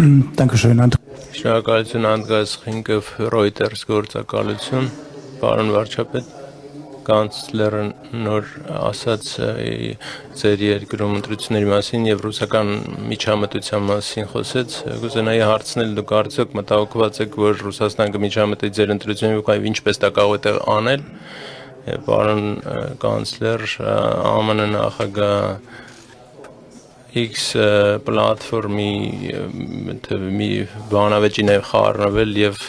Dankeschön. Շնորհակալություն Անդրեաս Խինկով Reuters գործակալություն, պարոն վարչապետ, կանցլերը նոր ասաց ձեր երկրում ընտրությունների մասին եւ ռուսական միջամտության մասին խոսեց, կուզենայի հարցնել դուք արդյոք մտահոգված եք, որ Ռուսաստան կմիջամտի ձեր ընտրություններին եւ ինչպես դա կարող է անել, պարոն կանցլեր, ԱՄՆ նախագահ X պլատֆորմի մի բանավեճի նաև խառնվել եւ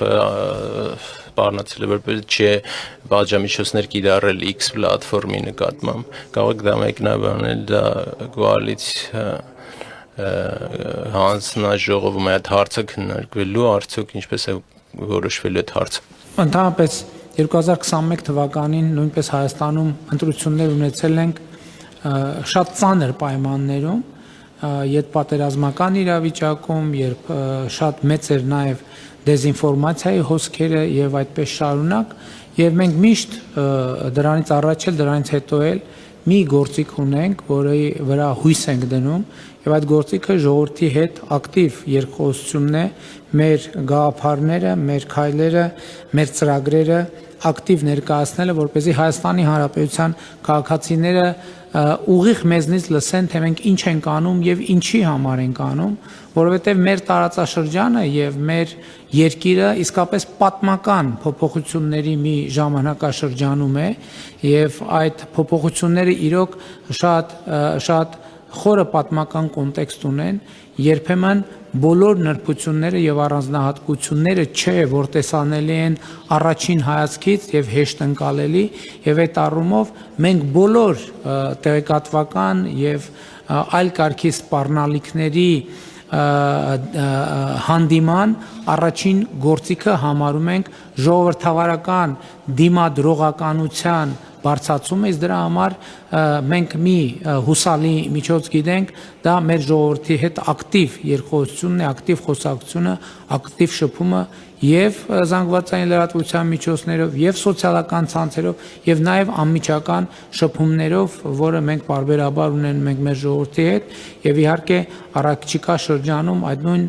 բառնացել է որպես չէ բաժամիջոցներ կիրառել X պլատֆորմի նկատմամբ կարող եք դա մեկնաբանել դա կոալիցիա հանձնաժողովում այդ հարցը քննարկվելու արդյոք ինչպես է որոշվելու այդ հարցը Ընդհանրապես 2021 թվականին նույնպես Հայաստանում ընտրություններ ունեցել ենք շատ ծանր պայմաններում Յետպատերազմական իրավիճակում, երբ շատ մեծ էր նաև դեզինֆորմացիայի հոսքերը եւ այդպես շարունակ, եւ մենք միշտ դրանից առաջ էլ դրանից հետո էլ մի գործիք ունենք, որի վրա հույս ենք դնում, եւ այդ գործիքը ժողովրդի հետ ակտիվ երկխոսությունն է, մեր գաղափարները, մեր քայլերը, մեր ծրագրերը ակտիվ ներկայացնելը, որպեսզի Հայաստանի Հանրապետության քաղաքացիները ուղիղ մեզնից լսեն, թե մենք ինչ ենք անում եւ ինչի համար ենք անում, որովհետեւ մեր տարածաշրջանը եւ մեր երկիրը իսկապես պատմական փոփոխությունների մի ժամանակաշրջանում է եւ այդ փոփոխությունները իրոք շատ խորը պատմական կոնտեքստ ունեն, երբեմն բոլոր նրբությունները եւ առանձնահատկությունները չէ, որ տեսանելի են առաջին հայացքից եւ հեշտ ընկալելի եւ այդ առումով մենք բոլոր տեղեկատվական եւ այլ կարգի սպառնալիքների հանդիման առաջին գործիքը համարում ենք ժողովրդավարական դիմադրողականության բարձրացումը, իսկ դրա համար մենք մի հուսալի միջոց գիտենք, դա մեր ժողովրդի հետ ակտիվ երկխոսությունն է, ակտիվ խոսակցությունը, ակտիվ շփումը եւ զանգվածային լրատվության միջոցներով եւ սոցիալական ցանցերով եւ նաեւ անմիջական շփումներով, որը մենք բարբերաբար ունենք մեր ժողովրդի հետ եւ իհարկե առաջիկա շրջանում այդ նույն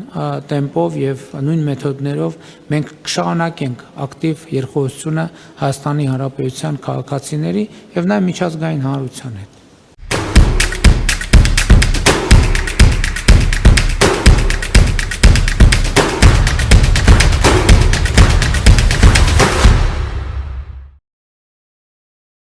տեմպով եւ նույն մեթոդներով մենք կշարունակենք ակտիվ երկխոսությունը Հայաստանի Հանրապետության քաղաքացիների եւ նաեւ միջազգային հանրության հետ